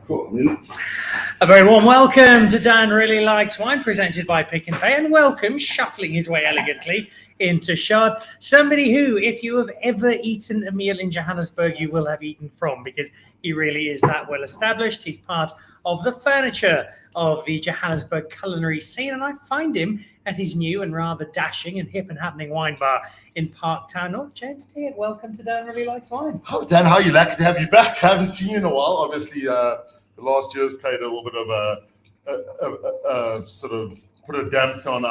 Cool. A very warm welcome to Dan Really Likes Wine, presented by Pick and Pay, and welcome, shuffling his way elegantly into Shard, somebody who, if you have ever eaten a meal in Johannesburg, you will have eaten from, because he really is that well established. He's part of the furniture of the Johannesburg culinary scene, and I find him at his new and rather dashing and hip and happening wine bar in Parktown North. James Diack, welcome to Dan Really Likes Wine. How's Dan? How are you? Lucky to have you back. I haven't seen you in a while. Obviously, the last year's played a little bit of a sort of put a damper on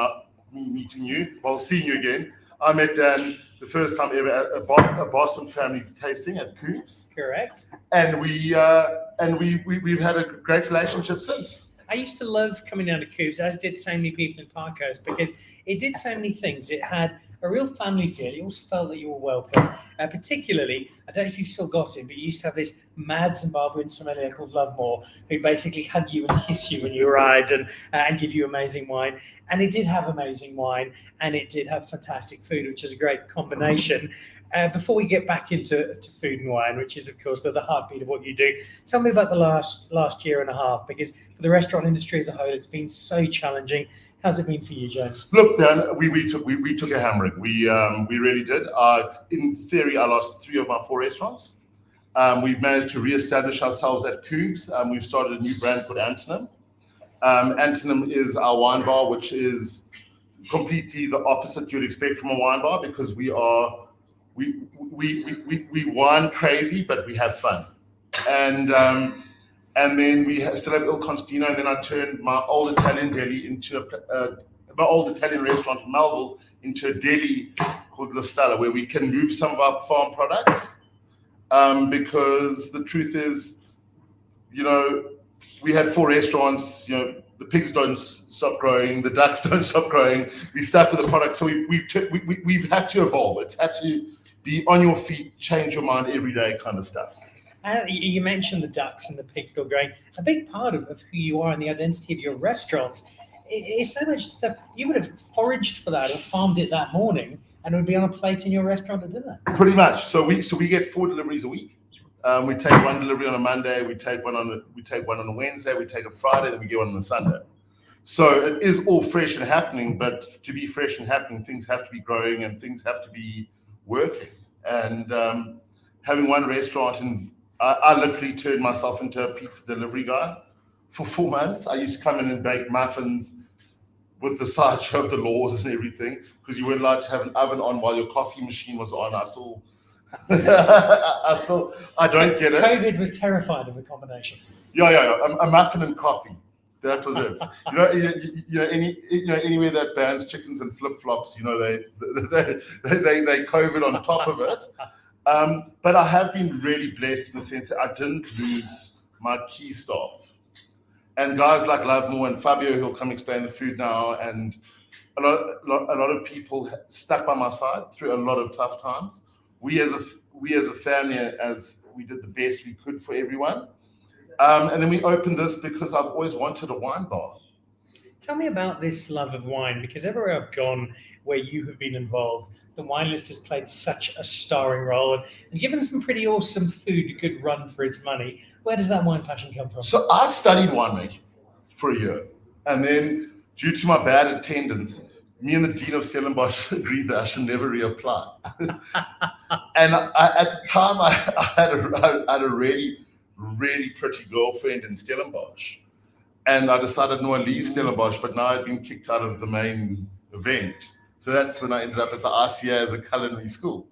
me meeting you. Well, seeing you again. I met Dan the first time ever at a Boston family tasting at Coops. Correct. And we've had a great relationship since. I used to love coming down to Coops, as did so many people in Parkhurst, because it did so many things. It had a real family feel. You always felt that you were welcome. Particularly, I don't know if you've still got him, but you used to have this mad Zimbabwean sommelier called Lovemore, who basically hug you and kiss you when you arrived and give you amazing wine. And it did have amazing wine, and it did have fantastic food, which is a great combination. Before we get back into food and wine, which is, of course, the heartbeat of what you do, tell me about the last year and a half, because for the restaurant industry as a whole, it's been so challenging. How's it been for you, James? Look, Dan, we took a hammering. We really did. In theory, I lost 3 of my 4 restaurants. We've managed to re-establish ourselves at Coops. We've started a new brand called Antonym. Antonym is our wine bar, which is completely the opposite you'd expect from a wine bar, because we wine crazy, but we have fun. And then we still have Il Contadino, and then I turned my old Italian deli into my old Italian restaurant in Melville into a deli called La Stella, where we can move some of our farm products. Because the truth is, we had 4 restaurants. The pigs don't stop growing, the ducks don't stop growing. We stuck with the product, so we've had to evolve. It's had to be on your feet, change your mind every day, kind of stuff. You mentioned the ducks and the pigs still growing. A big part of who you are and the identity of your restaurants is so much stuff. You would have foraged for that or farmed it that morning, and it would be on a plate in your restaurant at dinner. Pretty much. So we get 4 deliveries a week. We take 1 delivery on a Monday. We take one on a Wednesday. We take a Friday. Then we get one on a Sunday. So it is all fresh and happening. But to be fresh and happening, things have to be growing and things have to be working. And having one restaurant, and I literally turned myself into a pizza delivery guy for 4 months. I used to come in and bake muffins with the sideshow of the laws and everything, because you weren't allowed to have an oven on while your coffee machine was on. I don't get it. COVID was terrified of the combination. Yeah. A muffin and coffee. That was it. Anywhere that bans chickens and flip flops, they COVID on top of it. But I have been really blessed in the sense that I didn't lose my key staff. And guys like Lovemore and Fabio, who'll come explain the food now, and a lot of people stuck by my side through a lot of tough times. We as a family, as we did the best we could for everyone. And then we opened this because I've always wanted a wine bar. Tell me about this love of wine, because everywhere I've gone where you have been involved, the wine list has played such a starring role and given some pretty awesome food a good run for its money. Where does that wine passion come from? So I studied winemaking for a year. And then due to my bad attendance, me and the Dean of Stellenbosch agreed that I should never reapply. And at the time, I had a really, really pretty girlfriend in Stellenbosch. And I decided no one leave Stellenbosch, but now I'd been kicked out of the main event. So that's when I ended up at the RCA as a culinary school.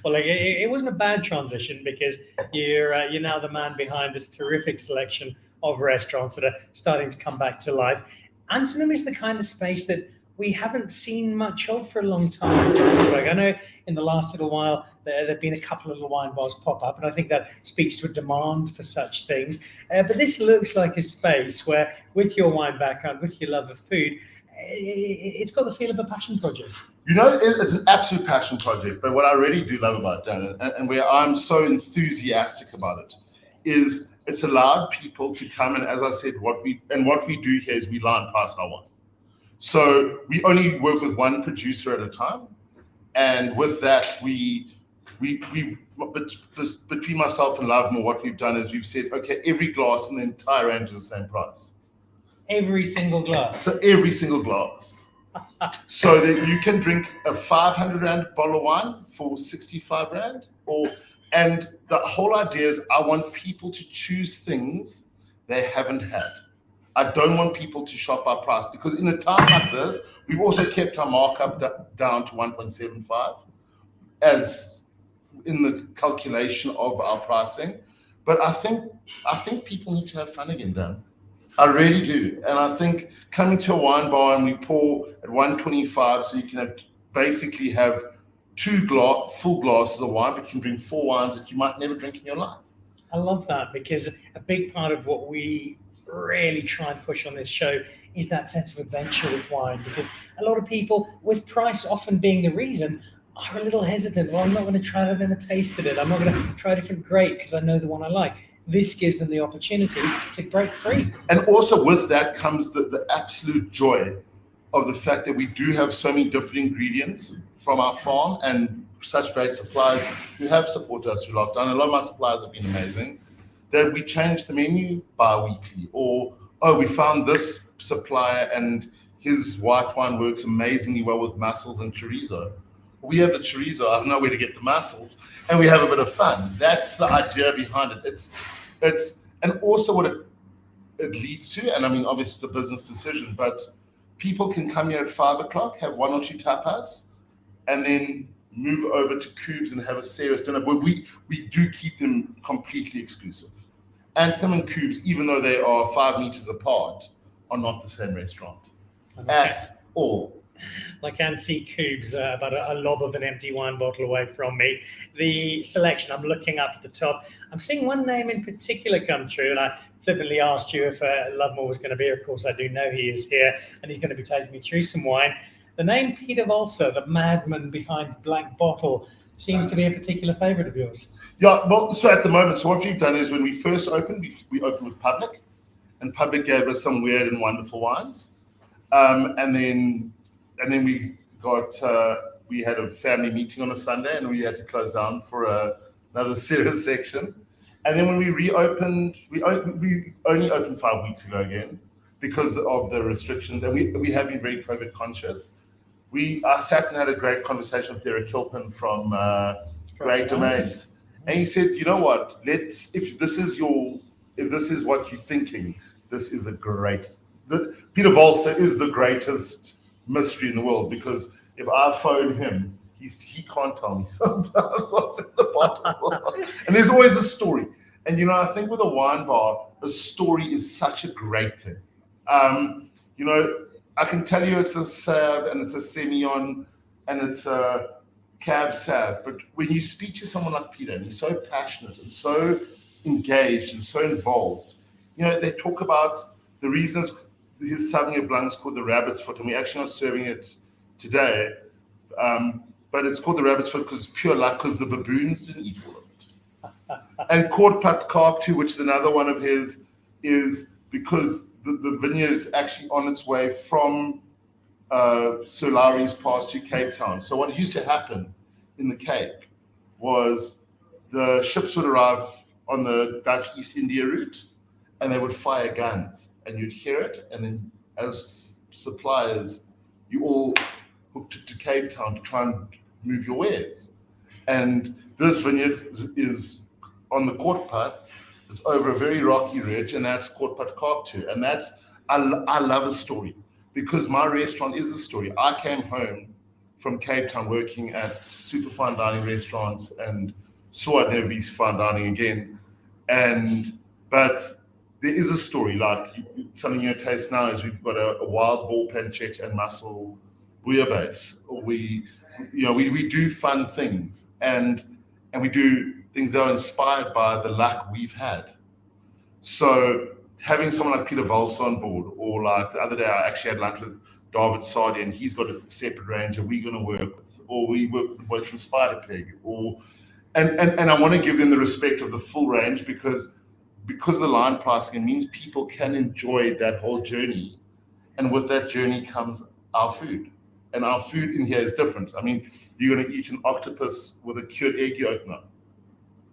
Well, it wasn't a bad transition, because you're now the man behind this terrific selection of restaurants that are starting to come back to life. Antonym is the kind of space that we haven't seen much of for a long time in Johannesburg. I know in the last little while there have been a couple of little wine bars pop up, and I think that speaks to a demand for such things. But this looks like a space where, with your wine background, with your love of food, it's got the feel of a passion project. It's an absolute passion project, but what I really do love about Dan, and where I'm so enthusiastic about it, is it's allowed people to come, and as I said, what we do here is we line price our wine. So we only work with one producer at a time, and with that we between myself and Lovemore, what we've done is we've said, okay, every glass in the entire range is the same price. Every single glass. So every single glass. So that you can drink a 500 rand bottle of wine for 65 rand, and the whole idea is I want people to choose things they haven't had. I don't want people to shop our price, because in a time like this, we've also kept our markup down to 1.75 as in the calculation of our pricing. But I think people need to have fun again, Dan. I really do. And I think coming to a wine bar and we pour at 125, so you can basically have full glasses of wine, but you can drink 4 wines that you might never drink in your life. I love that, because a big part of what we really try and push on this show is that sense of adventure with wine, because a lot of people, with price often being the reason, are a little hesitant. Well, I'm not going to try it, I've never tasted it. I'm not going to try a different grape because I know the one I like. This gives them the opportunity to break free. And also with that comes the absolute joy of the fact that we do have so many different ingredients from our farm and such great suppliers who have supported us through lockdown. A lot of my suppliers have been amazing. That we change the menu bi-weekly, or we found this supplier and his white wine works amazingly well with mussels and chorizo. We have the chorizo, I have nowhere to get the mussels, and we have a bit of fun. That's the idea behind it. It's and also what it leads to, and I mean obviously it's a business decision, but people can come here at 5 o'clock, have 1 or 2 tapas, and then move over to Cubes and have a serious dinner. But we do keep them completely exclusive. Antonym and Cubes, even though they are 5 meters apart, are not the same restaurant at all. I can see Cubes about a lob of an empty wine bottle away from me. The selection, I'm looking up at the top. I'm seeing one name in particular come through, and I flippantly asked you if Lovemore was going to be here. Of course, I do know he is here, and he's going to be taking me through some wine. The name Peter Volser, the madman behind Black Bottle, seems to be a particular favourite of yours. Yeah, well, so at the moment, so what we've done is when we first opened, we opened with Public, and Public gave us some weird and wonderful wines. And then we had a family meeting on a Sunday, and we had to close down for another serious section. And then when we reopened, we only opened 5 weeks ago again because of the restrictions, and we have been very COVID conscious. I sat and had a great conversation with Diack from Great Domains, and he said, you know what? If this is what you're thinking, this is Peter Volser is the greatest mystery in the world, because if I phone him, he can't tell me sometimes what's in the bottle. And there's always a story. And I think with a wine bar, a story is such a great thing. I can tell you it's a Sauv and it's a Semillon and it's a Cab Sauv, but when you speak to someone like Peter, and he's so passionate and so engaged and so involved, they talk about the reasons his Sauvignon Blanc is called the rabbit's foot, and we're actually not serving it today, but it's called the rabbit's foot because it's pure luck, because the baboons didn't eat all of it. And Court Carp too, which is another one of his, is because the vineyard is actually on its way from Sir Lowry's Pass to Cape Town. So what used to happen in the Cape was the ships would arrive on the Dutch East India route, and they would fire guns, and you'd hear it, and then as suppliers, you all hooked it to Cape Town to try and move your wares. And this vineyard is on the Court Path. It's over a very rocky ridge, and that's Court Carp too. And I love a story, because my restaurant is a story. I came home from Cape Town working at super fine dining restaurants and swore I'd never be fine dining again. But there is a story, like something you taste now is we've got a wild boar pancetta and mussel bouillabaisse. We do fun things, and we do things that are inspired by the luck we've had. So having someone like Peter Volser on board, or like the other day I actually had lunch with David Sardi, and he's got a separate range that we're going to work with, or we work with the boys from Spider Pig, and I want to give them the respect of the full range, because of the line pricing, it means people can enjoy that whole journey, and with that journey comes our food. and our food in here is different. I mean, you're going to eat an octopus with a cured egg yolk now.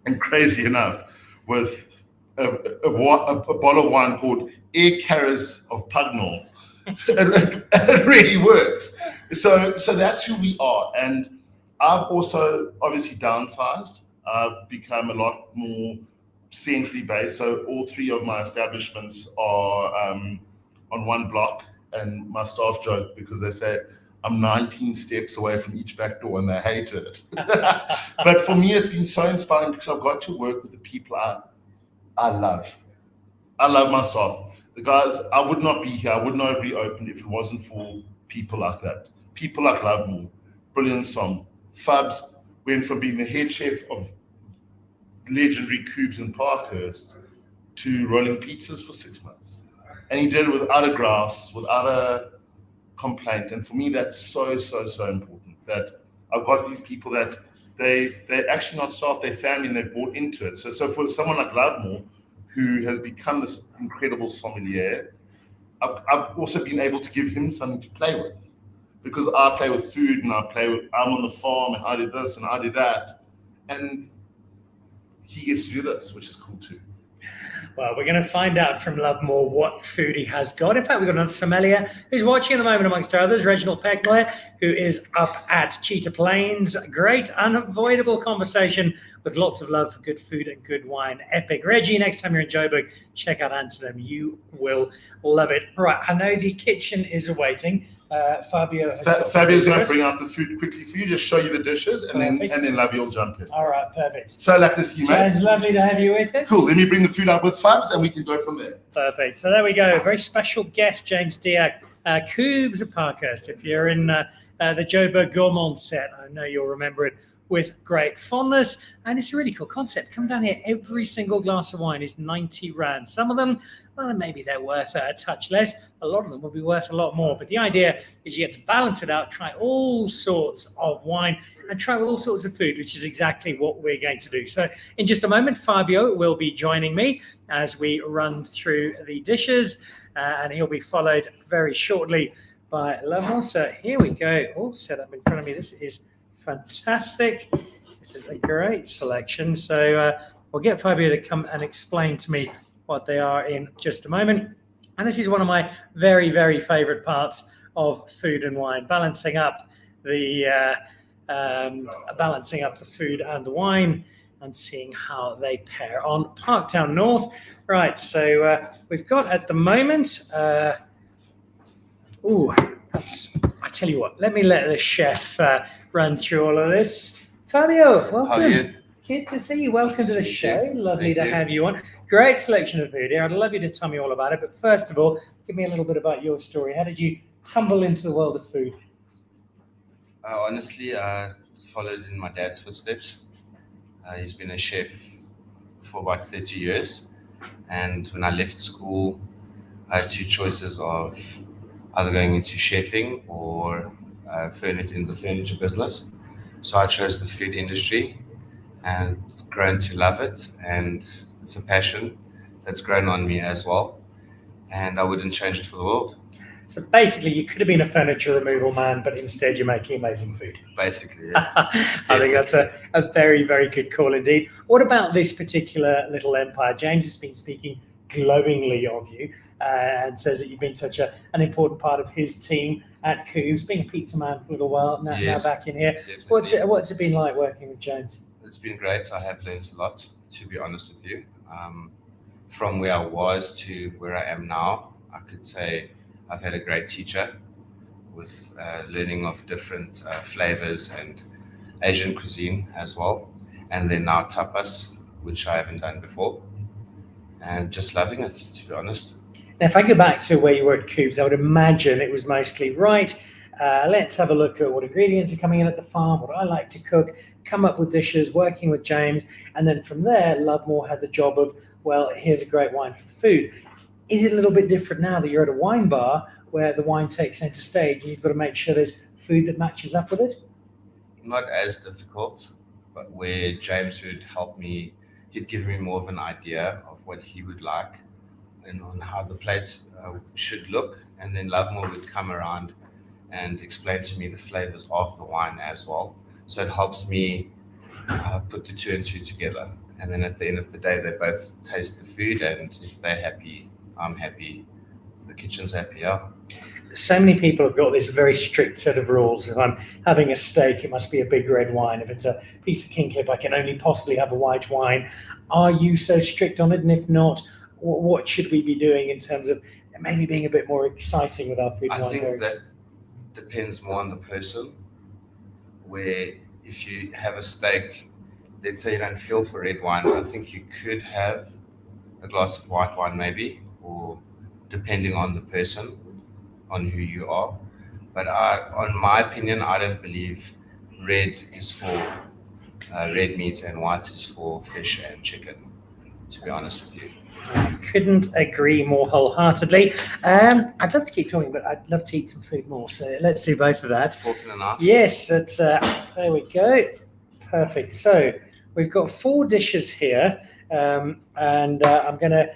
And crazy enough, with a bottle of wine called Air Carriers of Pugnall, it really works. So that's who we are. And I've also obviously downsized. I've become a lot more centrally based. So all three of my establishments are on one block, and my staff joke because they say I'm 19 steps away from each back door and they hate it. But for me, it's been so inspiring because I've got to work with the people I love. I love my staff. The guys, I would not be here. I would not have reopened if it wasn't for people like that. People like Lovemore, brilliant song. Fubs went from being the head chef of legendary Coobs in Parkhurst to rolling pizzas for 6 months. And he did it without a grouse, without a complaint. And for me, that's so important, that I've got these people that they're actually not staff, they're family, and they've bought into it. So for someone like Lovemore, who has become this incredible sommelier, I've also been able to give him something to play with, because I play with food and I'm on the farm and I do this and I do that, and he gets to do this, which is cool too. Well, we're going to find out from Lovemore what food he has got. In fact, we've got another sommelier who's watching at the moment, amongst others, Reginald Peckmeyer, who is up at Cheetah Plains. Great, unavoidable conversation with lots of love for good food and good wine. Epic. Reggie, next time you're in Joburg, check out Antonym. You will love it. Right, I know the kitchen is awaiting. Fabio's going to bring out the food quickly for you, just show you the dishes, and then Lovey will jump in. All right, perfect. So lucky to see you, mate. It's lovely to have you with us. Cool. Let me bring the food up with Fabs, and we can go from there. Perfect. So there we go. Very special guest, James Diack, Coobs of Parkhurst. If you're in the Joburg Gourmand set, I know you'll remember it with great fondness. And it's a really cool concept. Come down here, every single glass of wine is 90 Rand. Some of them, well, maybe they're worth a touch less. A lot of them will be worth a lot more. But the idea is you get to balance it out, try all sorts of wine, and try all sorts of food, which is exactly what we're going to do. So in just a moment, Fabio will be joining me as we run through the dishes, and he'll be followed very shortly by Lovemore. So here we go, all set up in front of me. This is fantastic. This is a great selection. So we'll get Fabio to come and explain to me what they are in just a moment. And this is one of my very, very favorite parts of food and wine, balancing up the food and the wine and seeing how they pair on Parktown North. Right, so we've got at the moment, I tell you what, let me let the chef run through all of this. Fabio, welcome. How are you? Good to see you. Welcome to the show. Lovely to Thank you. have you on. Great selection of food here. I'd love you to tell me all about it. But first of all, give me a little bit about your story. How did you tumble into the world of food? Honestly, I followed in my dad's footsteps. He's been a chef for about 30 years. And when I left school, I had two choices of either going into chefing or in the furniture business. So I chose the food industry and grown to love it. And it's a passion that's grown on me as well. And I wouldn't change it for the world. So basically, you could have been a furniture removal man, but instead you're making amazing food. Basically, yeah. I think that's a very, very good call indeed. What about this particular little empire? James has been speaking glowingly of you and says that you've been such an important part of his team at Coobs, being a pizza man for a little while, now back in here. Definitely. What's it been like working with James? It's been great. I have learned a lot, to be honest with you. From where I was to where I am now, I could say I've had a great teacher with learning of different flavors and Asian cuisine as well. And then now tapas, which I haven't done before. And just loving it, to be honest. Now, if I go back to where you were at Coobs, I would imagine it was mostly, right, let's have a look at what ingredients are coming in at the farm, what I like to cook, come up with dishes, working with James. And then from there, Lovemore had the job of, well, here's a great wine for food. Is it a little bit different now that you're at a wine bar where the wine takes center stage and you've got to make sure there's food that matches up with it? Not as difficult, but where James would help me, he'd give me more of an idea of what he would like and on how the plate should look. And then Lovemore would come around and explain to me the flavors of the wine as well. So it helps me put the two and two together. And then at the end of the day, they both taste the food, and if they're happy, I'm happy. The kitchen's happy, yeah. So many people have got this very strict set of rules. If I'm having a steak, it must be a big red wine. If it's a piece of king clip, I can only possibly have a white wine. Are you so strict on it? And if not, what should we be doing in terms of maybe being a bit more exciting with our food? I think that depends more on the person. Where if you have a steak, let's say you don't feel for red wine, I think you could have a glass of white wine maybe, or depending on the person, on who you are. But on my opinion, I don't believe red is for red meat and white is for fish and chicken, to be honest with you. I couldn't agree more wholeheartedly. I'd love to keep talking, but I'd love to eat some food more. So let's do both of that. Fork and a knife. Yes, that's there we go. Perfect. So we've got 4 dishes here, and I'm gonna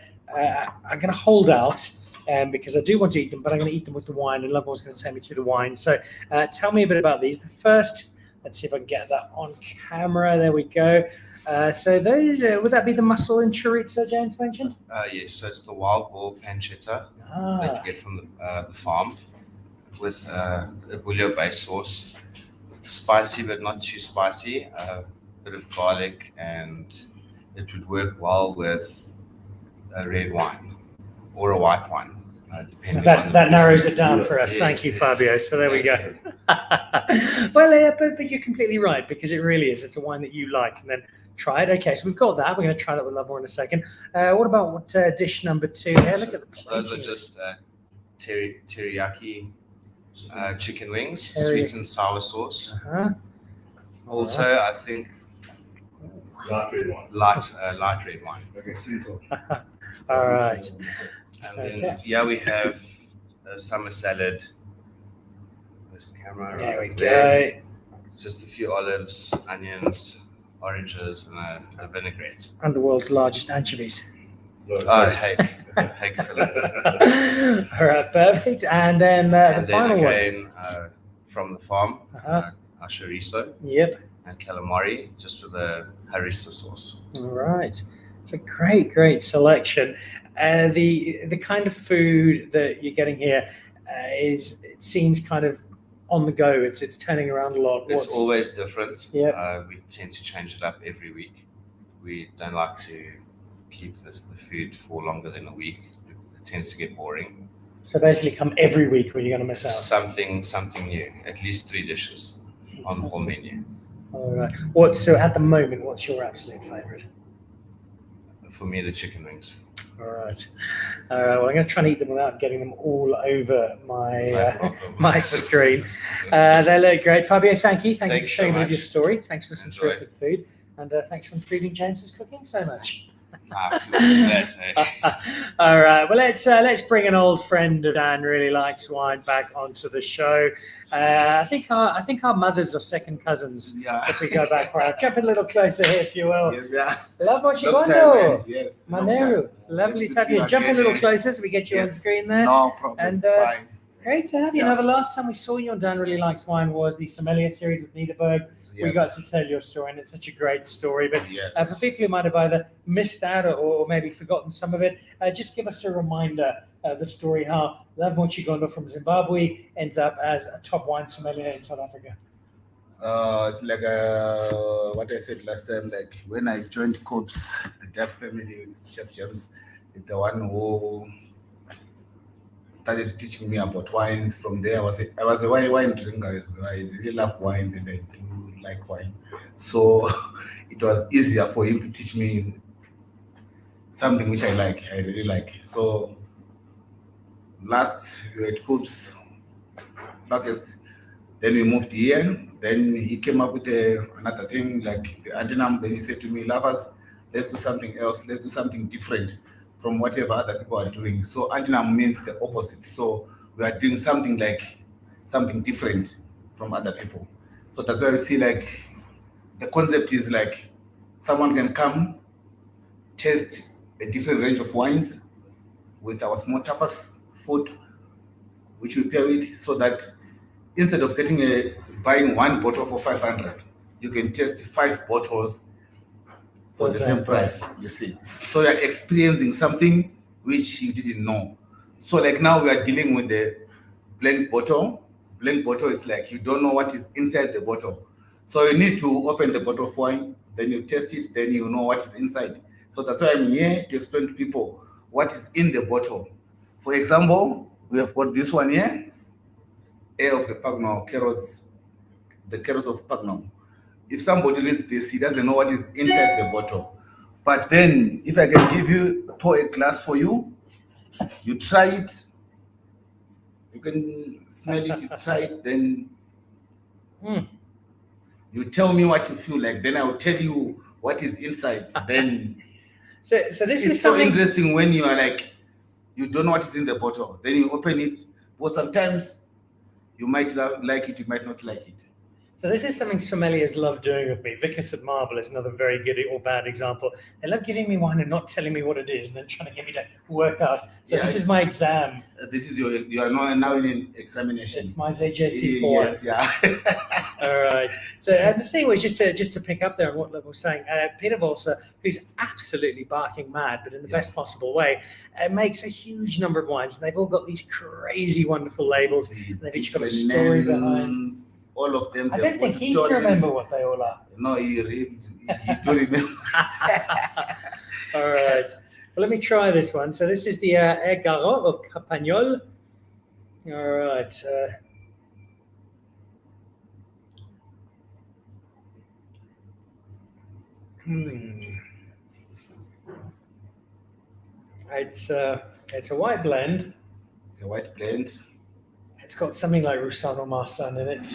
hold out. Because I do want to eat them, but I'm going to eat them with the wine, and Lovemor's going to take me through the wine. So tell me a bit about these. The first, let's see if I can get that on camera. There we go. So those, would that be the mussel and chorizo James mentioned? Yes, so it's the wild boar pancetta that you get from the farm with a bouillon-based sauce. Spicy, but not too spicy. A bit of garlic, and it would work well with a red wine or a white wine. That narrows it down for us. Yes, Thank you, yes. Fabio. So there we go. Well, but you're completely right, because it really is. It's a wine that you like, and then try it. Okay, so we've got that. We're going to try that with Lovemore in a second. What about dish number 2 here? Look at the plate. Those are just teriyaki chicken wings, sweet and sour sauce. Also, I think Light red wine. light red wine. Like a sizzle. All right. And then we have a summer salad. There's the camera. There we right go. there. Just a few olives, onions, oranges, and a vinaigrette. And the world's largest anchovies. Oh, hake fillet. All right, perfect. And then And the then final one. again, from the farm, our chorizo Yep. and calamari, just with a harissa sauce. All right. It's a great selection. The kind of food that you're getting here it seems kind of on the go. It's turning around a lot. It's always different. Yep. We tend to change it up every week. We don't like to keep the food for longer than a week. It tends to get boring. So basically come every week when you're going to miss out. Something new. At least 3 dishes on the whole menu. All right. So at the moment, what's your absolute favourite? For me, the chicken wings. All right. Well, I'm going to try and eat them without getting them all over my No problem. my screen. They look great. Fabio, thank you. Thank you for Thanks so sharing a bit of much. your story. Thanks for some Enjoy. terrific food. And thanks for improving James's cooking so much. That's it. All right. Well, let's bring an old friend of Dan really likes wine back onto the show. I think our mothers are second cousins. Yeah. If we go back far enough. Jump a little closer here, if you will. Yes, yeah. Love what you Long want, time, though. man. Yes. Maneru, lovely to have you. Jump a little closer so we get you on Yes. screen there. No problem. And, it's fine. Great to have you. Yeah. Now, the last time we saw you on Dan Really Likes Wine was the sommelier series with Niederberg. We got to tell your story, and it's such a great story. But Yes. for people who might have either missed out or maybe forgotten some of it, just give us a reminder of the story how Lovemore Chigondo from Zimbabwe ends up as a top wine sommelier in South Africa. It's like what I said last time. Like when I joined Coops, the Diack family with Chef James is the one who started teaching me about wines. From there, I was a wine drinker as well. I really love wines, and I do like wine. So it was easier for him to teach me something which I really like. So last we were at Coops, August. Then we moved here. Then he came up with another thing like the Antonym. Then he said to me, "Lovers, let's do something else. Let's do something different from whatever other people are doing." So Antonym means the opposite. So we are doing something different from other people. So that's why we see like the concept is like someone can come, taste a different range of wines with our small tapas food, which we pair with, so that instead of buying one bottle for 500, you can test 5 bottles for the same price. You see, so you're experiencing something which you didn't know. So like now we are dealing with the blank bottle. Blank bottle is like you don't know what is inside the bottle. So you need to open the bottle of wine, then you test it, then you know what is inside. So that's why I'm here to explain to people what is in the bottle. For example, we have got this one here, air of the Pagnol, carrots, the carrots of Pagnol. If somebody reads this, he doesn't know what is inside the bottle. But then, if I can pour a glass for you, you try it, you can smell it, you try it, then you tell me what you feel like, then I'll tell you what is inside. Then so this it's is so something interesting when you are like, you don't know what is in the bottle, then you open it, but sometimes you might like it, you might not like it. So this is something sommeliers love doing with me. Vickers at Marble is another very good or bad example. They love giving me wine and not telling me what it is, and then trying to get me to work out. So this is my exam. This is you are now in an examination. It's my ZJC4. Yes, yeah. All right. So the thing was just to pick up there on what Liv was saying. Peter Volser, who's absolutely barking mad, but in the best possible way, makes a huge number of wines, and they've all got these crazy, wonderful labels. And they've each got a story behind. All of them. I don't think he can remember what they all are. No, he don't remember. All right. Well, let me try this one. So this is the Air Garot of Campagnol. All right. It's a white blend. It's a white blend. It's got something like Roussanne or Marsanne in it.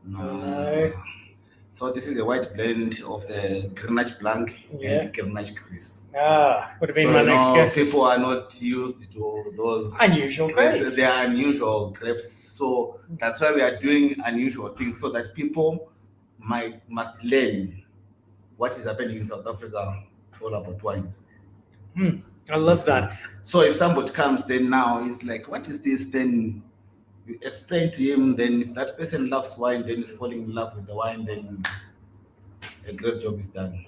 No. So this is a white blend of the Grenache Blanc and Grenache Gris. Would have been my next guess. People are not used to those unusual grapes. They are unusual grapes. So that's why we are doing unusual things, so that people must learn what is happening in South Africa all about wines. I love that. So if somebody comes, then now he's like, what is this? Then you explain to him. Then if that person loves wine, then he's falling in love with the wine, then a great job is done.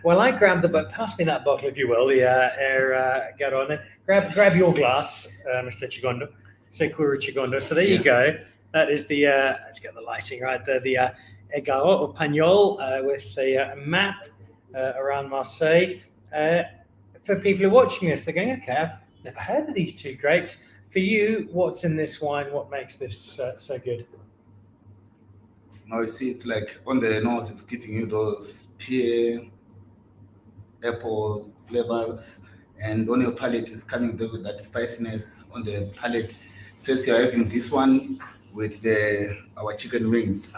Well, I grabbed pass me that bottle, if you will, the Air Garot. Grab your glass, Mr. Chigondo, Sekuru Chigondo. So there you go. That is the, let's get the lighting right there, the Air Garot of Pagnol with a map around Marseille. For people who are watching this, they're going, okay, I've never heard of these two grapes. For you, what's in this wine? What makes this so good? Now you see, it's like on the nose, it's giving you those pear, apple flavors, and on your palate, it's coming there with that spiciness on the palate. Since you're having this one with our chicken wings,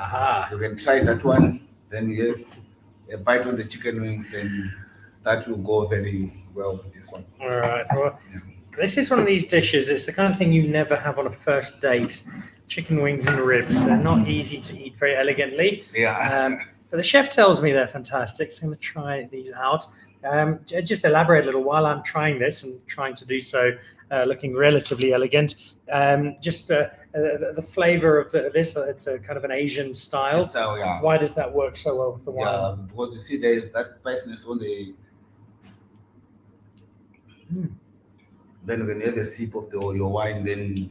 you can try that one. Then you have a bite on the chicken wings. Then that will go very well with this one. All right. Well, this is one of these dishes. It's the kind of thing you never have on a first date. Chicken wings and ribs. They're not easy to eat very elegantly. Yeah. But the chef tells me they're fantastic, so I'm going to try these out. Just elaborate a little while I'm trying this and trying to do so, looking relatively elegant. The flavor of this, it's a kind of an Asian style. Yeah. Why does that work so well with the wine? Yeah, because you see there is that spiciness on the... Then when you have a sip of your wine, then...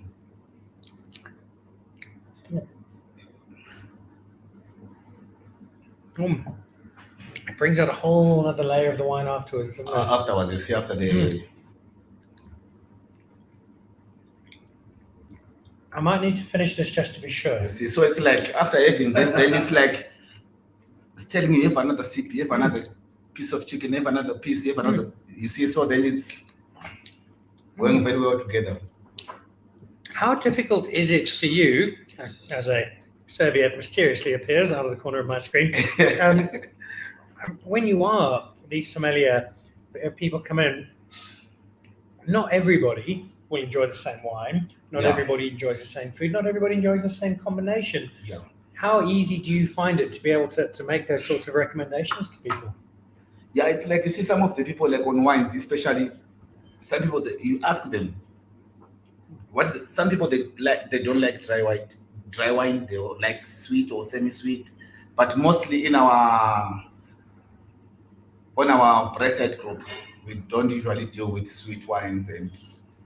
It brings out a whole other layer of the wine afterwards, doesn't it? Afterwards, you see, after the... I might need to finish this just to be sure. You see, so it's like, after having this, then it's like, it's telling you have another sip, you have another piece of chicken, you have another piece, you have another... You see, so then it's going very well together. How difficult is it for you, as a serviette mysteriously appears out of the corner of my screen, when you are these sommelier, people come in, not everybody will enjoy the same wine, not everybody enjoys the same food, not everybody enjoys the same combination. Yeah. How easy do you find it to be able to make those sorts of recommendations to people? Yeah, it's like you see some of the people like on wines, especially some people that you ask them, some people they don't like dry wine. They like sweet or semi-sweet, but mostly on our breastside group, we don't usually deal with sweet wines and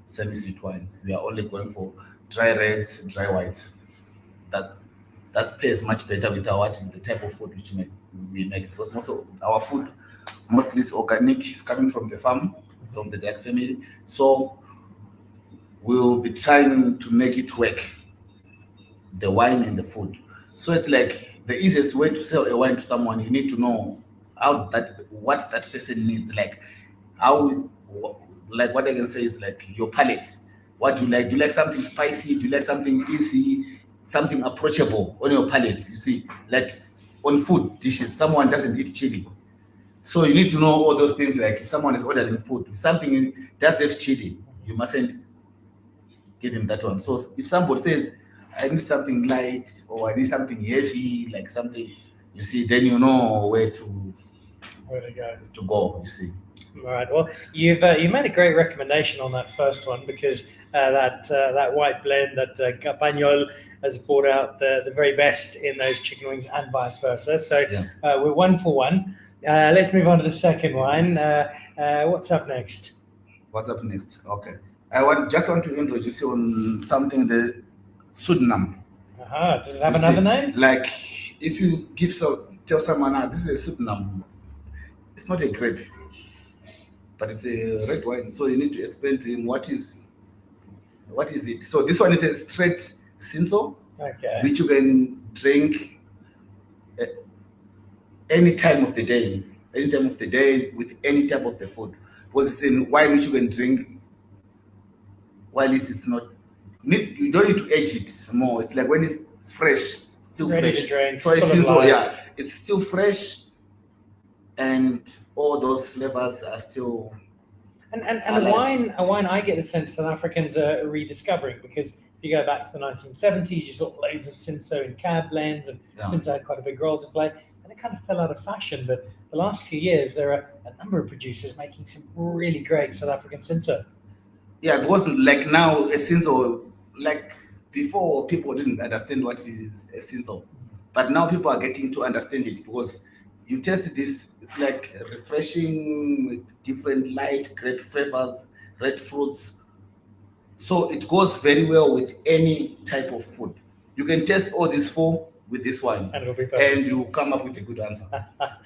semi-sweet wines. We are only going for dry reds, dry whites. That pairs much better with the type of food which we make, because most of our food mostly it's organic, it's coming from the farm, from the Diack family. So we'll be trying to make it work, the wine and the food. So it's like the easiest way to sell a wine to someone, you need to know what that person needs, like what I can say is like your palate. What do you like? Do you like something spicy? Do you like something easy, something approachable on your palate? You see, like on food dishes, someone doesn't eat chili. So you need to know all those things. Like if someone is ordering food, something does have chili, you mustn't give him that one. So if somebody says, I need something light or I need something heavy, like something, you see, then you know where to go, you see. All right. Well, you made a great recommendation on that first one, because that white blend, that Campagnol has brought out the very best in those chicken wings and vice versa. So we're 1 for 1. Let's move on to the second wine. What's up next? Okay. Just want to introduce you on something, the Suriname. Does it have another name? Like if you tell someone, this is a Suriname, it's not a grape, but it's a red wine. So you need to explain to him what is it. So this one is a straight Cinsault, which you can drink any time of the day with any type of the food, because it's in wine which you can drink while it's not. You don't need to age it more. It's like when it's fresh, still ready fresh. To drink, so it's Cinsault, it's still fresh, and all those flavors are still. And a wine I get the sense South Africans are rediscovering, because if you go back to the 1970s, you saw loads of Cinsault in cab blends, and Cinsault had quite a big role to play, and it kind of fell out of fashion. But the last few years, there are a number of producers making some really great South African Cinsault. Yeah, because like now a Cinsault, like before people didn't understand what is a Cinsault, but now people are getting to understand it, because you taste this, it's like refreshing with different light grape flavors, red fruits. So it goes very well with any type of food. You can taste all these 4 with this wine, and it'll be perfect. And you come up with a good answer.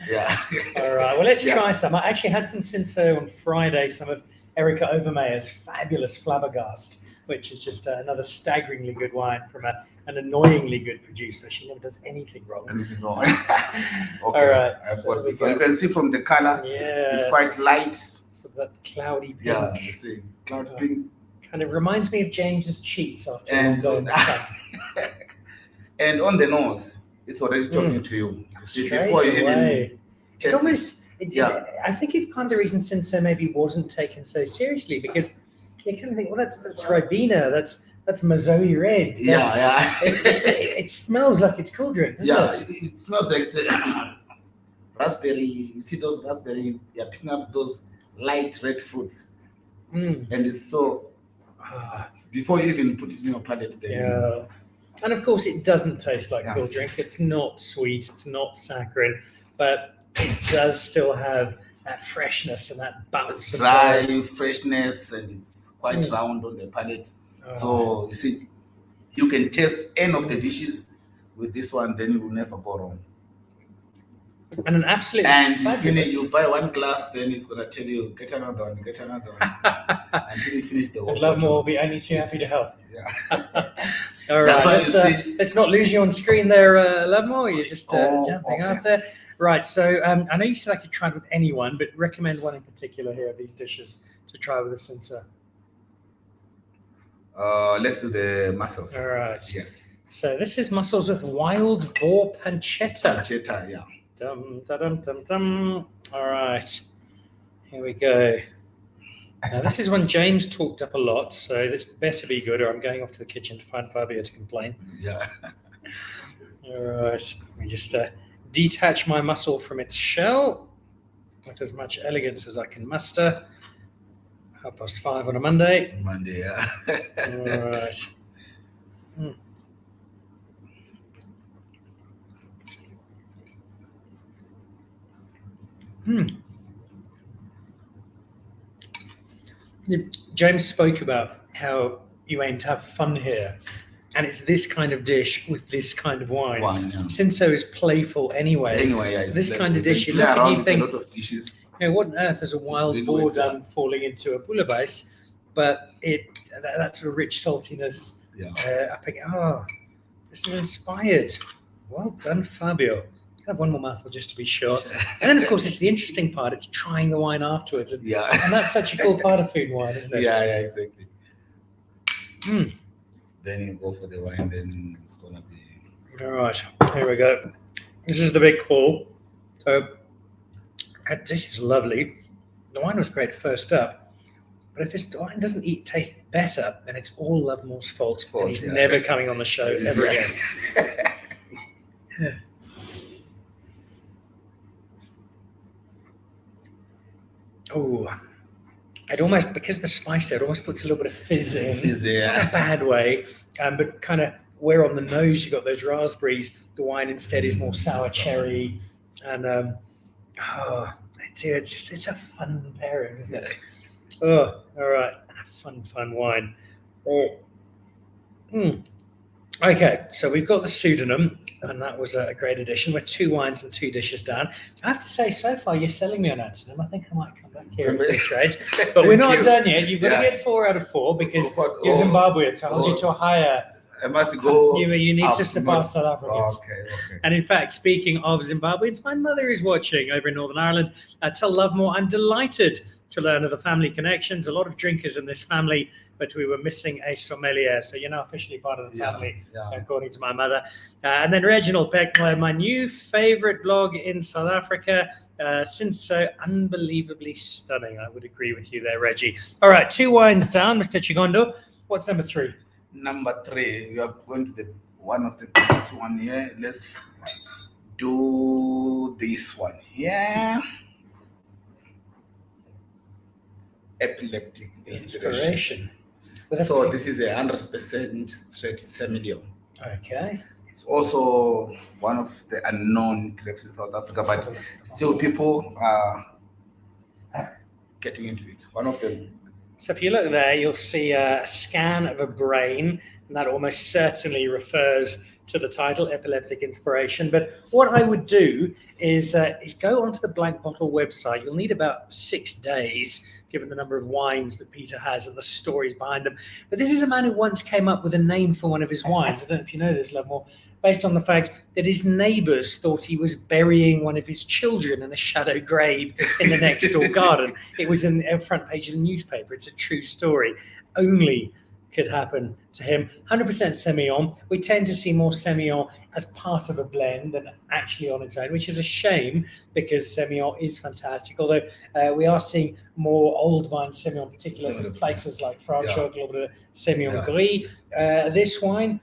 Yeah. All right. Well, let's try some. I actually had some Cinsault on Friday, some of Erica Obermeyer's fabulous Flabbergast, which is just another staggeringly good wine from an annoyingly good producer. She never does anything wrong. Okay. All right. So you can see from the color, it's quite light. So that cloudy pink. Yeah, you see, cloudy pink. Kind of reminds me of James's cheeks after a long day in the sun. And on the nose, it's already talking to you. You see, before you even taste it. I think it's part of the reason Cinsault maybe wasn't taken so seriously, because you kind of think, well, that's Ribena, that's Mazoe Red. It smells like it's cool drink, doesn't it? It smells like raspberry. You see those raspberry, you're picking up those light red fruits. And it's so, before you even put it in your palate, then and of course it doesn't taste like cool drink. It's not sweet, it's not saccharine, but it does still have that freshness and that bounce. Dry freshness, and it's quite round on the palate. So you see, you can taste any of the dishes with this one, then you will never go wrong. And an absolute you buy one glass, then it's gonna tell you get another one until you finish the whole. Lovemore will be only too happy to help. All right, let's not lose you on screen there, Lovemore. You're just jumping out there. Right, so I know you said I could try it with anyone, but recommend one in particular here of these dishes to try with a Cinsault. Let's do the mussels. All right. Yes. So this is mussels with wild boar pancetta. Pancetta, yeah. Dum, dum, dum, dum. All right. Here we go. Now, this is one James talked up a lot, so this better be good, or I'm going off to the kitchen to find Fabio to complain. Yeah. All right. Let me just detach my mussel from its shell with as much elegance as I can muster. 5:30 on a Monday. Yeah. All right. James spoke about how you aim to have fun here, and it's this kind of dish with this kind of wine. Cinso is playful anyway. Anyway, yeah, This kind of dish, you play look and around you with think, a lot of dishes. you know, what on earth is a wild really boar works out. done falling into a bouillabaisse? But that sort of rich saltiness. This is inspired. Well done, Fabio. Can I have one more mouthful just to be sure. And then, of course, it's the interesting part. It's trying the wine afterwards. And that's such a cool part of food and wine, isn't it? Yeah, exactly. Then you go for the wine, then it's going to be... All right, here we go. This is the big call. So that dish is lovely. The wine was great first up. But if this wine doesn't taste better, then it's all Lovemore's fault. And he's never coming on the show ever again. Oh, it almost, because of the spice there, it almost puts a little bit of fizz in. Fizz, yeah. Not a bad way, but kind of where on the nose you've got those raspberries, the wine instead is more sour cherry. And it's a fun pairing, isn't it? Oh, all right. Fun wine. Okay, so we've got the pseudonym, and that was a great addition. We're 2 wines and 2 dishes down. I have to say, so far, you're selling me on Antonym. I think I might come back here and fish trades. But we're not done yet. You've got to get 4 out of 4 because you're Zimbabwean, so I'll hold you to a higher... I must go... You need to surpass South Africans. Okay. And in fact, speaking of Zimbabweans, my mother is watching over in Northern Ireland. Tell Lovemore I'm delighted to learn of the family connections. A lot of drinkers in this family, but we were missing a sommelier. So you're now officially part of the family, according to my mother. And then Reginald Beck, my new favorite blog in South Africa. Cinso, unbelievably stunning. I would agree with you there, Reggie. All right, 2 wines down, Mr. Chigondo. What's number 3? Number 3, we are going to one of the best one here. Let's do this one here. Epileptic inspiration. So this is 100% straight Semillon. Okay. It's also one of the unknown grapes in South Africa, but still people are getting into it. One of them. So if you look there, you'll see a scan of a brain, and that almost certainly refers to the title, Epileptic Inspiration. But what I would do is go onto the Blank Bottle website. You'll need about 6 days, given the number of wines that Peter has and the stories behind them. But this is a man who once came up with a name for one of his wines. I don't know if you know this, Lovemore, based on the fact that his neighbours thought he was burying one of his children in a shallow grave in the next door garden. It was in the front page of the newspaper. It's a true story. Only could happen to him. 100% Semillon. We tend to see more Semillon as part of a blend than actually on its own, which is a shame because Semillon is fantastic. Although we are seeing more old vine Semillon, particularly from places like France, a little bit of Semillon Gris. This wine,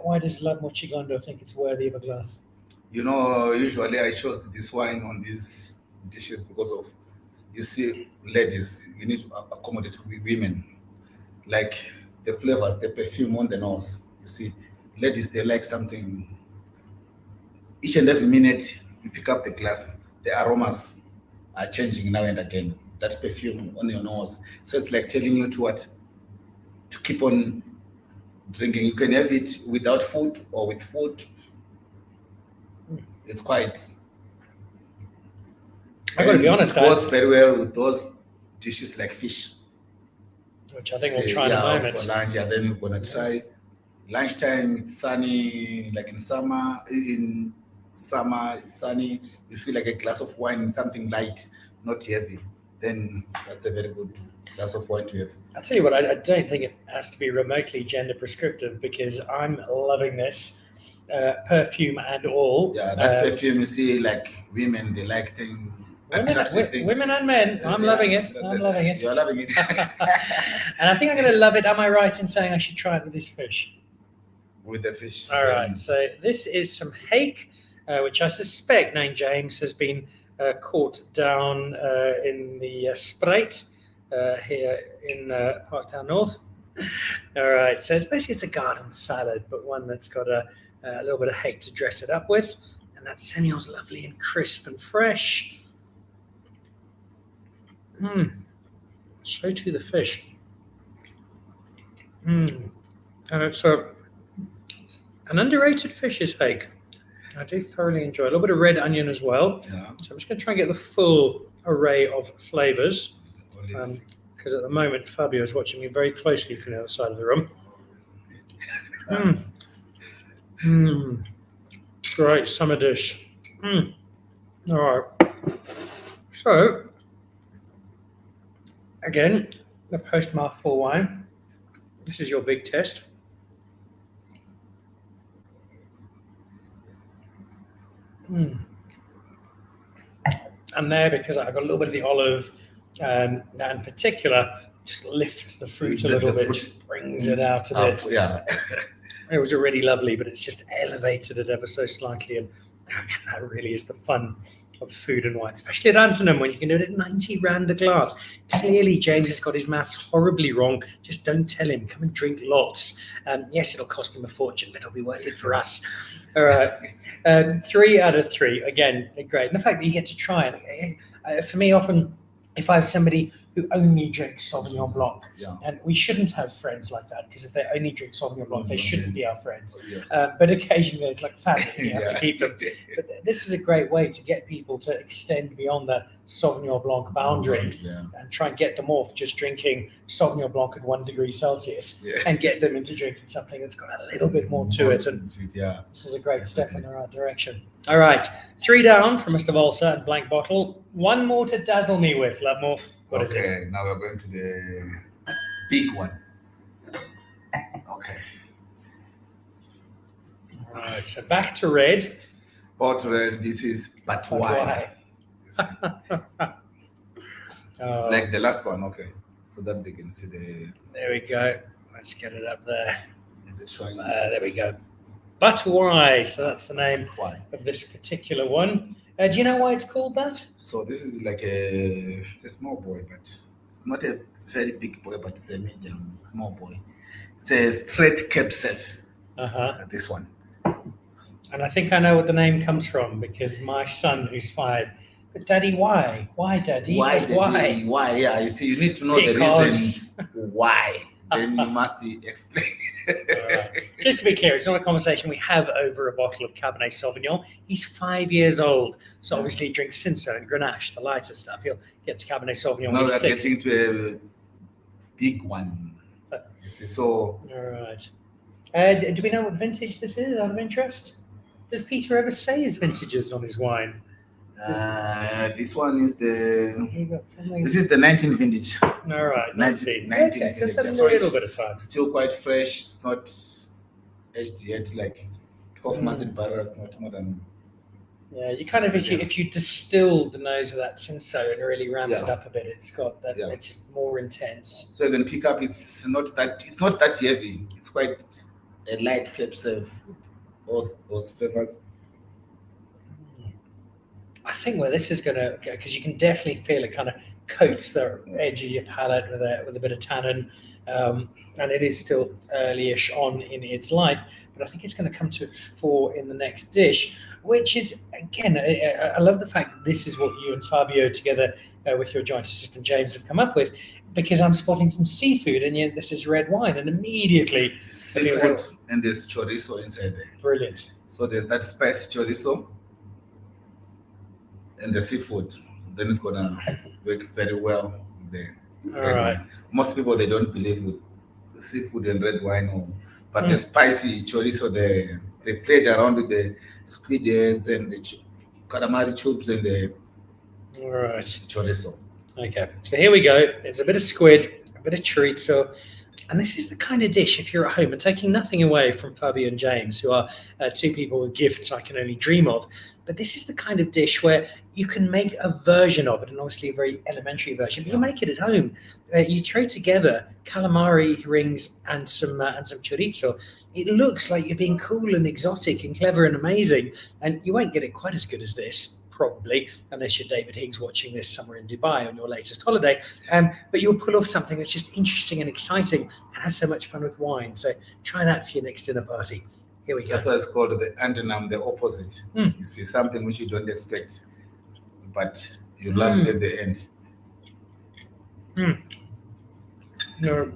why does Lovemore Chigondo think it's worthy of a glass? You know, usually I chose this wine on these dishes because of, you see, ladies, you need to accommodate women. Like the flavors, the perfume on the nose. You see, ladies, they like something. Each and every minute you pick up the glass, the aromas are changing now and again. That perfume on your nose. So it's like telling you to keep on drinking. You can have it without food or with food. It's quite... I've got to be honest. It goes very well with those dishes like fish. Which I think we'll try in a moment. For lunch, then we're going to try. Lunchtime, it's sunny, like in summer. In summer, it's sunny. You feel like a glass of wine, something light, not heavy. Then that's a very good glass of wine to have. I'll tell you what, I don't think it has to be remotely gender prescriptive because I'm loving this, perfume and all. Yeah, that perfume, you see, like women, they like things. Women and men, I'm loving it. I'm loving it. You're loving it. And I think I'm going to love it. Am I right in saying I should try it with this fish? With the fish. All right. So this is some hake, which I suspect, named James, has been caught down in the Spruit here in Parktown North. All right. So it's a garden salad, but one that's got a little bit of hake to dress it up with. And that Semillon's lovely and crisp and fresh. So too the fish. And it's an underrated fish is hake. I do thoroughly enjoy it. A little bit of red onion as well. Yeah. So I'm just going to try and get the full array of flavors. Olives. Because at the moment, Fabio is watching me very closely from the other side of the room. Great summer dish. All right. So, again, the post-mouthful wine. This is your big test. And there, because I've got a little bit of the olive, that in particular just lifts the fruit a little bit, just brings it out a bit. Yeah. It was already lovely, but it's just elevated it ever so slightly, and that really is the fun of food and wine, especially at Antonym when you can do it at 90 rand a glass. Clearly, James has got his maths horribly wrong. Just don't tell him. Come and drink lots. Yes, it'll cost him a fortune, but it'll be worth it for us. All right. 3 out of 3. Again, great. And the fact that you get to try it. For me, often, if I have somebody who only drinks Sauvignon Blanc, and we shouldn't have friends like that, because if they only drink Sauvignon Blanc, they shouldn't be our friends. But occasionally it's like family, you have to keep them. But this is a great way to get people to extend beyond the Sauvignon Blanc boundary and try and get them off just drinking Sauvignon Blanc at 1 degree Celsius and get them into drinking something that's got a little bit more to it. And this is a great step in the right direction. All right, 3 down from Mr. Volsa and blank bottle. 1 more to dazzle me with, Lovemore. What is it? Now we're going to the big one. Okay. All right, so back to red. Hot red, this is but why? Like the last one, okay. So that they can see the... There we go. Let's get it up there. Is it showing? There we go. But why? So that's the name of this particular one. Do you know why it's called that? So this is like it's a small boy, but it's not a very big boy, but it's a medium small boy. It's a straight Cape Safe. This one. And I think I know what the name comes from, because my son, who's 5, but Daddy, why? Why, Daddy? Why, Daddy? Why? Yeah, you see, you need to know the reason why. Then you must explain. Right. Just to be clear, it's not a conversation we have over a bottle of Cabernet Sauvignon. He's 5 years old, so obviously he drinks Cinsault and Grenache, the lighter stuff. He'll get to Cabernet Sauvignon when he's 6. Now we're getting to a big one. You see, so... All right. Do we know what vintage this is, out of interest? Does Peter ever say his vintages on his wine? This one is this is the 19 vintage. All right, 19 okay, so it's had a little bit of time. Still quite fresh. It's not aged yet. Like 12 months in barrel, it's not more than. Yeah, you kind of if you distill the nose of that Cinsault and really ramps it up a bit, it's got that. It's just more intense. So you can pick up. It's not that heavy. It's quite a light Cape Safe with those flavors. I think where this is going to go, because you can definitely feel it kind of coats the edge of your palate with a bit of tannin, and it is still early-ish on in its life, but I think it's going to come to its fore in the next dish, which is, again, I love the fact that this is what you and Fabio together with your joint assistant James have come up with, because I'm spotting some seafood, and yet this is red wine, and immediately... Seafood, and there's chorizo inside there. Brilliant. So there's that spicy chorizo, and the seafood, then it's gonna work very well with the red wine. Most people, they don't believe with seafood and red wine, but the spicy chorizo, they played around with the squid heads and the calamari tubes and the chorizo. Okay, so here we go. There's a bit of squid, a bit of chorizo. And this is the kind of dish, if you're at home, and taking nothing away from Fabio and James, who are 2 people with gifts I can only dream of, but this is the kind of dish where you can make a version of it, and obviously a very elementary version, but you make it at home. You throw together calamari rings and some chorizo. It looks like you're being cool and exotic and clever and amazing, and you won't get it quite as good as this, probably, unless you're David Higgs watching this somewhere in Dubai on your latest holiday. But you'll pull off something that's just interesting and exciting and has so much fun with wine. So try that for your next dinner party. Here we go. That's why it's called the antonym, the opposite. You see, something which you don't expect, but you love it at the end. No,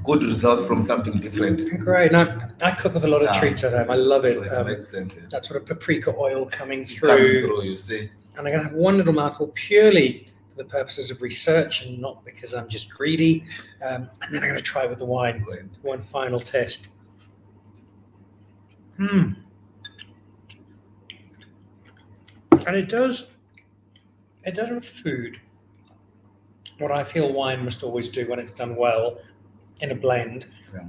Good results from something different. great. And I cook with a lot of treats at home. I love it. So it makes sense. Yeah. That sort of paprika oil coming Coming through. through, you see. And I'm going to have one little mouthful purely for the purposes of research and not because I'm just greedy. And then I'm going to try with the wine. Right. One final test. And it does with food what I feel wine must always do when it's done well in a blend,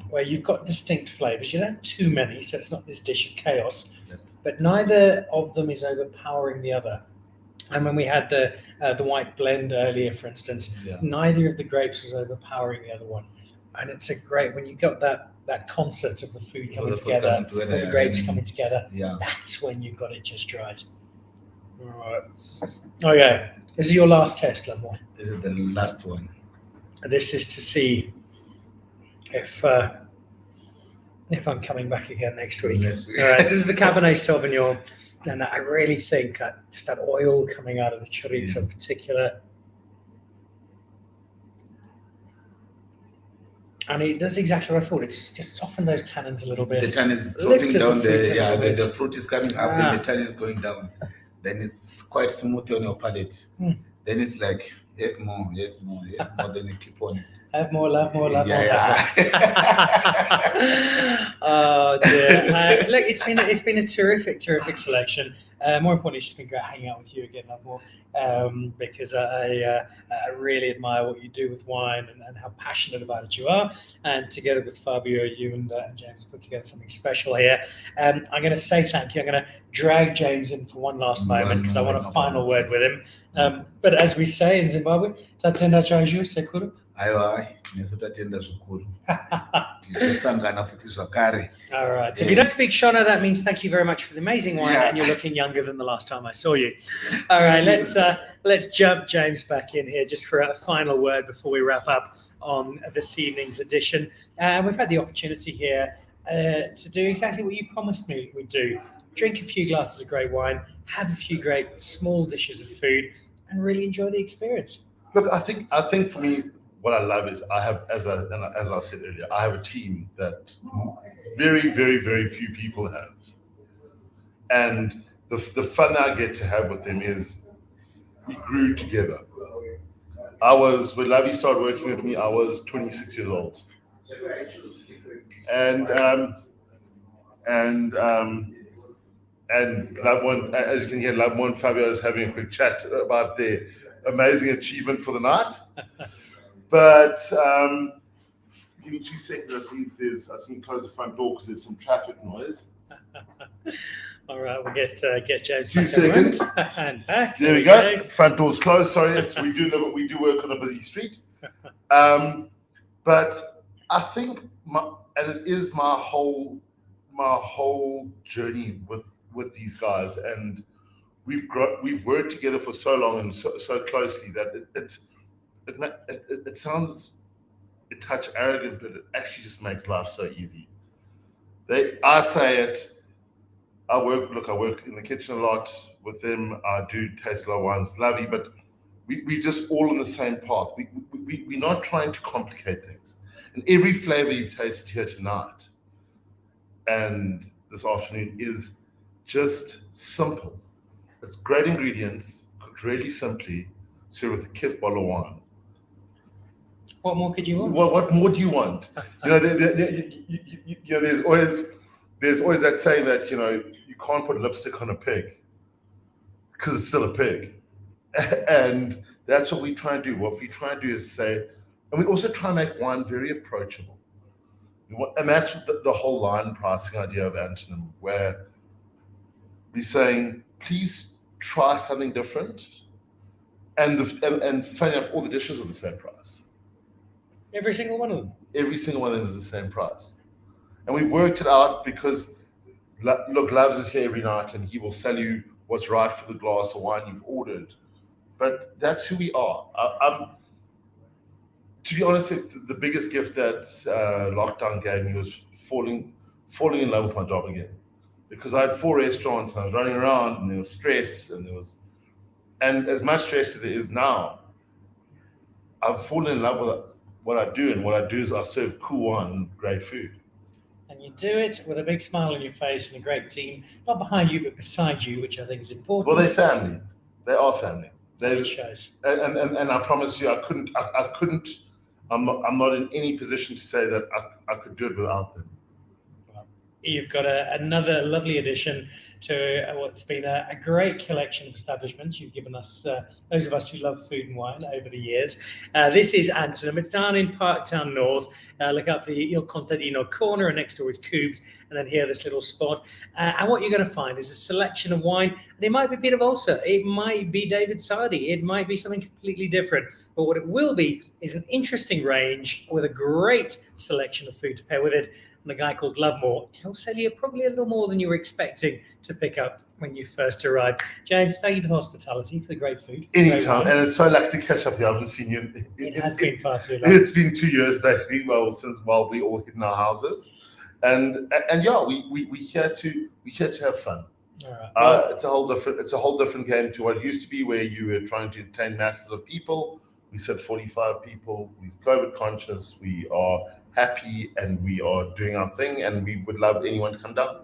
where you've got distinct flavors. You don't have too many, so it's not this dish of chaos. Yes. But neither of them is overpowering the other. And when we had the white blend earlier, for instance, neither of the grapes was overpowering the other one. And it's a great, when you got that concept of the food coming together, the grapes coming together, that's when you've got it just right. All right. Okay. This is your last test, Lovemore. This is the last one. And this is to see if I'm coming back again next week. All right. This is the Cabernet Sauvignon. And I really think just that oil coming out of the chorizo in particular. And it does exactly what I thought. It's just softened those tannins a little bit. The tannin is dropping down the fruit is coming up, then the tannin is going down. Then it's quite smooth on your palate. Then it's like, have more, then you keep on. Have more, love more. Oh dear. Look, it's been a terrific selection. More importantly, it's just been great hanging out with you again, Lovemore, because I really admire what you do with wine and how passionate about it you are. And together with Fabio, you and James put together something special here. I'm going to say thank you. I'm going to drag James in for one last moment because I want a final word with him. But as we say in Zimbabwe, tatenda chaizvo sekuru. Aiwa, nesu tatenda zvikuru. Tisangana futi zvakare. All right. So if you don't speak Shona, that means thank you very much for the amazing wine, and you're looking younger than the last time I saw you. All right, let's jump James back in here just for a final word before we wrap up on this evening's edition. We've had the opportunity here to do exactly what you promised me we'd do: drink a few glasses of great wine, have a few great small dishes of food, and really enjoy the experience. Look, I think for me, what I love is I have, as I said earlier, I have a team that very, very, very few people have. And the fun I get to have with them is we grew together. When Lavi started working with me, I was 26 years old. And Lovemore, as you can hear, Lovemore and Fabio is having a quick chat about their amazing achievement for the night. But give me 2 seconds. I see you close the front door because there's some traffic noise. All right, we'll get James. 2 seconds. And back. There we go. Front door's closed. Sorry, we do work on a busy street. But I think, it is my whole journey with these guys, and we've worked together for so long and so closely that it sounds a touch arrogant, but it actually just makes life so easy. I say it. I work in the kitchen a lot with them. I do taste a lot of wines, lovely, but we just all on the same path. We're not trying to complicate things. And every flavor you've tasted here tonight and this afternoon is just simple. It's great ingredients, cooked really simply, served with a Kif bottle of wine. What more could you want? What more do you want? There's always that saying that you can't put lipstick on a pig because it's still a pig, and that's what we try and do. What we try and do is say, and we also try and make wine very approachable. And that's the whole line pricing idea of Antonym, where we're saying, please try something different, and funny enough, all the dishes are the same price. Every single one of them. Every single one of them is the same price. And we've worked it out because, look, Loves is here every night and he will sell you what's right for the glass of wine you've ordered. But that's who we are. To be honest, the biggest gift that lockdown gave me was falling in love with my job again. Because I had 4 restaurants and I was running around and there was stress and as much stress as there is now, I've fallen in love with what I do, and what I do is I serve cool wine and great food. And you do it with a big smile on your face and a great team, not behind you, but beside you, which I think is important. Well, they're family. They are family. It shows. And I promise you, I couldn't. I'm not in any position to say that I could do it without them. Well, you've got another lovely addition to what's been a great collection of establishments you've given us, those of us who love food and wine over the years. This is Antonym. It's down in Parktown North. Look out for the Il Contadino corner, and next door is Coobs, and then here, this little spot. And what you're going to find is a selection of wine, and it might be Peter Volser, it might be David Sardi, it might be something completely different. But what it will be is an interesting range with a great selection of food to pair with it. And a guy called Lovemore, he'll sell you probably a little more than you were expecting to pick up when you first arrived. James, thank you for the hospitality, for the great food. Anytime, and it's so lucky to catch up with you. I haven't seen you. It has been far too long. It's been 2 years basically, while we all hid in our houses, and yeah, we here to have fun. All right. It's a whole different game to what it used to be, where you were trying to entertain masses of people. We said 45 people. We're COVID conscious. We are happy, and we are doing our thing, and we would love anyone to come down.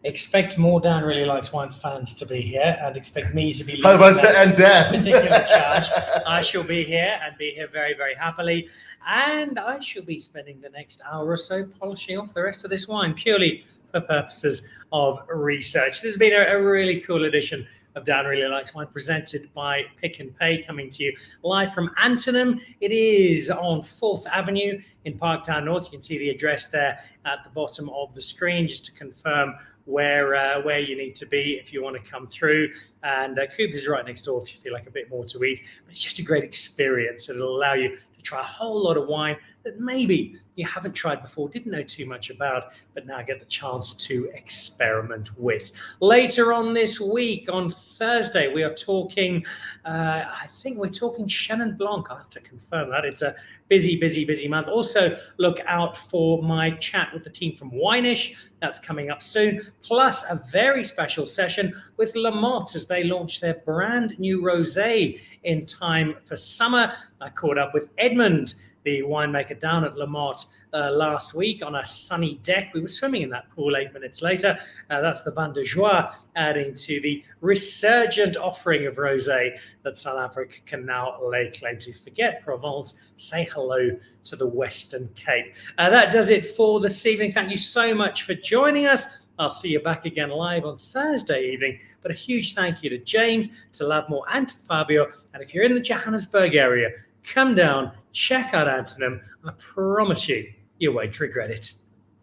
Expect more Dan Really Likes Wine fans to be here, and expect me to be and Dan. particular charge. I shall be here, and be here very, very happily. And I shall be spending the next hour or so polishing off the rest of this wine, purely for purposes of research. This has been a really cool edition of Dan Really Likes Wine, presented by Pick and Pay, coming to you live from Antonym. It is on 4th Avenue in Parktown North. You can see the address there at the bottom of the screen, just to confirm where you need to be if you want to come through. And Coobs is right next door if you feel like a bit more to eat. But it's just a great experience. It'll allow you to try a whole lot of wine that maybe you haven't tried before, didn't know too much about, but now get the chance to experiment with. Later on this week, on Thursday, we are talking, I think we're talking Chenin Blanc. I'll have to confirm that. It's a busy month. Also, look out for my chat with the team from Wineish. That's coming up soon. Plus, a very special session with La Motte as they launch their brand new rosé in time for summer. I caught up with Edmund, the winemaker, down at La Motte last week on a sunny deck. We were swimming in that pool 8 minutes later. That's the Vin de Joie, adding to the resurgent offering of rosé that South Africa can now lay claim to. Forget Provence, say hello to the Western Cape. That does it for this evening. Thank you so much for joining us. I'll see you back again live on Thursday evening. But a huge thank you to James, to Lovemore, and to Fabio. And if you're in the Johannesburg area, come down, check out Antonym. I promise you won't regret it.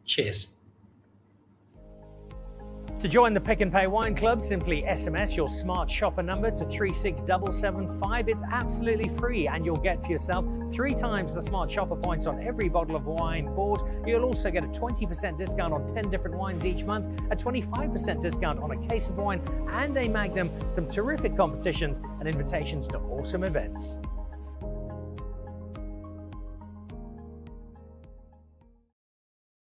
Cheers. To join the Pick and Pay Wine Club, simply SMS your smart shopper number to 36775. It's absolutely free, and you'll get for yourself 3 times the smart shopper points on every bottle of wine bought. You'll also get a 20% discount on 10 different wines each month, a 25% discount on a case of wine, and a Magnum, some terrific competitions and invitations to awesome events.